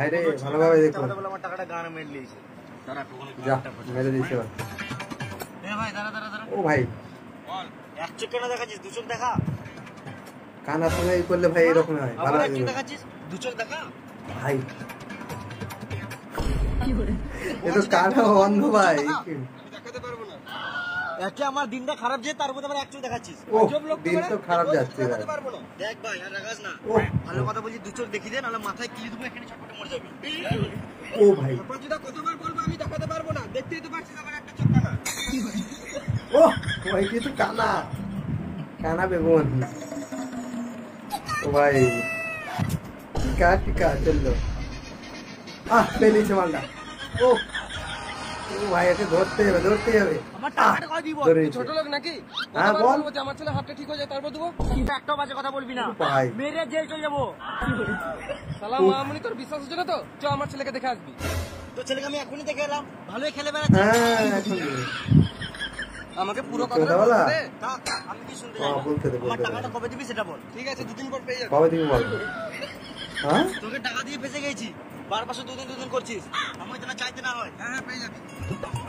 ভাই রে ভালোভাবে দেখো। আমার টাকাটা গান মেরে লিয়েছে। দাঁড়া যা মেরে দিয়েছে ভাই। ভাই দাঁড়া। ও ভাই বল এক চোখ কেন দেখাচ্ছিস? দু চোখ দেখা। কানা সময় করলে ভাই এরকম হয়। ভালো আবার এক চোখ দেখাচ্ছিস, দু চোখ দেখা। ভাই এ তো কানা অন্ধ ভাই। দেখাতে পারবো না। একে আমার দিনটা খারাপ যে তার মধ্যে আবার এক চোখ দেখাচ্ছিস। দিন তো খারাপ যাচ্ছে ভাই। পারবো না। দেখ ভাই আর রাগাস না। ভালো কথা বলছি, দু চোখ দেখিয়ে দে, নাহলে মাথায় কিলি দেবো, এখানে ছটপটে মরে যাবি। ও ভাই যদি কতবার বলবো আমি দেখাতে পারবো না। দেখতেই তো পাচ্ছিস আমার একটা চোখ কানা। ও ভাই কি তো কানা কানা বেগুন। ও ভাই টিকা চললো। পেলিছে মালটা। ও ভাই একে ধরতে হবে। আমার টাকাটা কই দিব? ছোট লোক নাকি? হ্যাঁ বল। আমার ছেলে হাতটা ঠিক হয়ে যায় তারপর দেবো। একটা বাজে কথা বলবি না, ভাই মেরে জেল চলে যাবো। সালাম মামুনি, তোর বিশ্বাস হচ্ছে না তো? চ আমার ছেলেকে দেখে আসবি। তোর ছেলেকে আমি এখনই দেখে এলাম, ভালোই খেলে বেড়াচ্ছে। হ্যাঁ এখন আমাকে পুরো কথা বল। আমি কি শুনতে চাই? বলতে দে আমার টাকাটা কবে দিবি সেটা বল। ঠিক আছে, দুদিন পর পেয়ে যাবি। কবে দিবি বল। হ্যাঁ তোকে টাকা দিয়ে ফেসে গেছি, বারবার দুদিন করছিস। আমি তো না চাইতে না হয়। হ্যাঁ পেয়ে যাবি।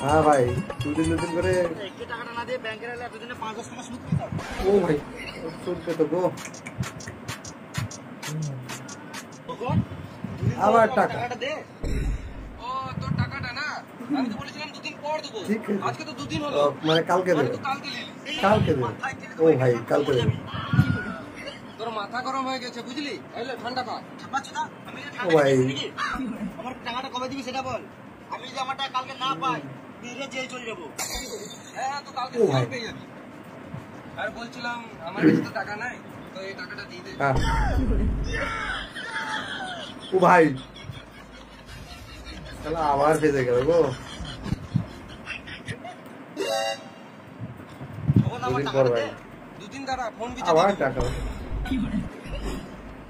হ্যাঁ ভাই দুদিন করে একটু টাকাটা না দিয়ে ব্যাংকের এলে এতদিনে 5-10 টাকা সুদ পেতাম। ও ভাই সুদ পেতো গো। আবার টাকাটা দে। ও তোর টাকাটা না, আমি তো বলেছিলাম দুদিন পর দেবো। ঠিক আছে আজকে তো দুদিন হলো। মানে কালকে দেবে। কালকে দেবে। ও ভাই কালকে দেবে। তোর মাথা গরম হয়ে গেছে বুঝলি? এলে ঠান্ডা পা। ও ভাই আমার টাকাটা কবে দিবি সেটা বল। আমি যদি আমার টাকা কালকে না পাই, মেরে জেল চলে যাবো। হ্যাঁ তো কালকে পেয়ে যাবি। আর বলছিলাম আমার কাছে তো টাকা নাই, তো এই টাকাটা দিয়ে দে। ও ভাই আবার ফেসে গেল গো। দুদিন দাঁড়া, ফোন আবার টাকা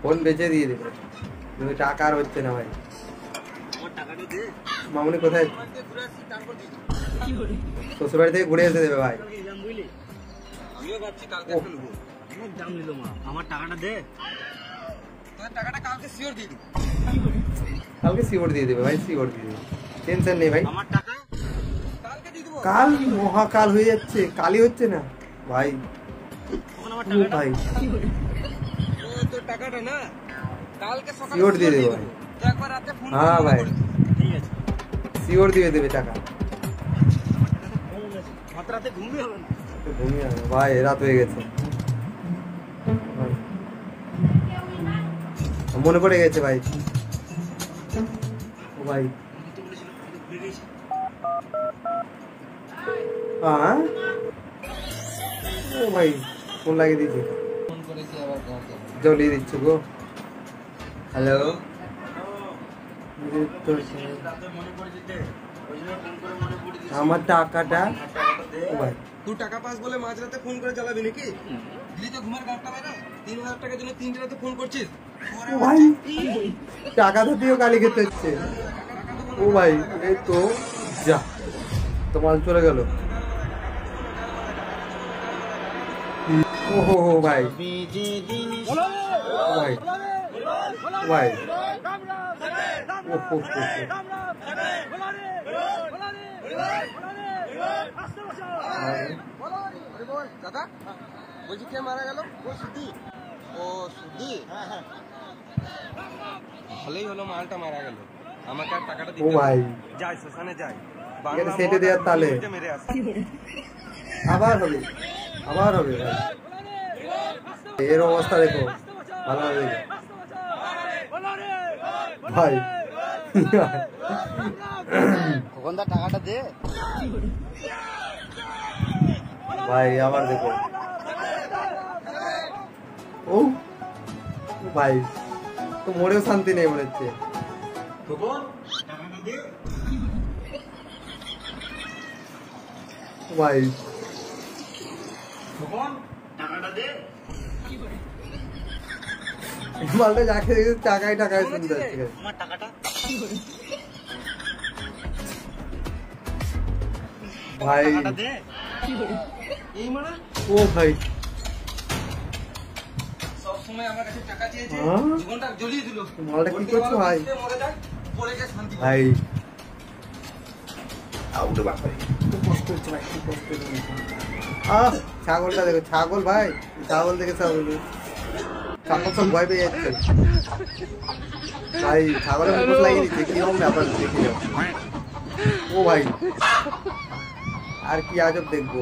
ফোন বেচে দিয়ে দেবে। তুমি টাকা আর হচ্ছে না ভাই। মামুনি কোথায়? শ্বশুর বাড়ি থেকে ঘুরে এসে দেবে ভাই। আমিও ভাবছি কালকে ফেলবো। দাম নিল মা, আমার টাকাটা দে। তোর টাকাটা কালকে শিওর দিয়ে দিবি। কালকে শিওর দিয়ে দেবে ভাই, শিওর দিয়ে দেবে, টেনশন নেই ভাই। আমার টাকা কালকে দিয়ে দেবো। কাল মহাকাল হয়ে যাচ্ছে, কালই হচ্ছে না ভাই। ভাই তোর টাকাটা না কালকে সকালে শিওর দিয়ে দেবে ভাই। একবার রাতে ফোন। হ্যাঁ ভাই ঠিক আছে, শিওর দিয়ে দেবে টাকা। রাতে ঘুমিয়ে হবে না। ঘুমিয়ে হবে ভাই, রাত হয়ে গেছে। মনে পড়ে গেছে ভাই। ও ভাই হ্যাঁ ও ভাই ফোন লাগিয়ে দিয়েছি, জ্বলিয়ে দিচ্ছ গো। হ্যালো আমার টাকাটা। ও ভাই তুই টাকা পাস বলে মাঝরাতে ফোন করে জ্বালাবি নাকি? দিলি তো ঘুমের গাঁটটা বাইরে। 3000 টাকার জন্য 3টা রাতে ফোন করছিস। ও ভাই টাকা তো দিয়েও গালি খেতে হচ্ছে। ও ভাই এই তো যা তো মাল চলে গেল। ও হো হো ভাই ভাই ভাই ও হো হো দাদা বলছি কে মারা গেল? ও সুধি। ও সুধি, ভালোই হলো মালটা মারা গেল। আমাকে আর টাকাটা দিতে ভাই যাই, শ্মশানে যাই, সেটে দেওয়ার তালে মেরে আসি। আবার হবে ভাই। এর অবস্থা দেখো ভালো হবে ভাই। খোকনদা টাকাটা দে ভাই, আবার দেখো। ও ভাই তো মরেও শান্তি নেই মনে হচ্ছে। ভাই মালটা যাকে টাকায় শুনতে যাচ্ছে ভাই। ও ভাই সবসময় আমার কাছে টাকা চেয়েছে, জীবনটা জ্বলিয়ে দিল। মালটা কি করছো ভাই? পড়ে গিয়ে শান্তি পাবো। ভাই আউটে বাপ ভাই খুব কষ্ট হচ্ছে ভাই, খুব কষ্ট হচ্ছে। ছাগলটা দেখো, ছাগল ভাই, ছাগল দেখে ছাগল সব ভয় পেয়ে যাচ্ছে ভাই, ছাগলের মুখোশ লাগিয়ে দিচ্ছে, কিরকম ব্যাপার দেখে যাও। ও ভাই আর কি আজব দেখবো।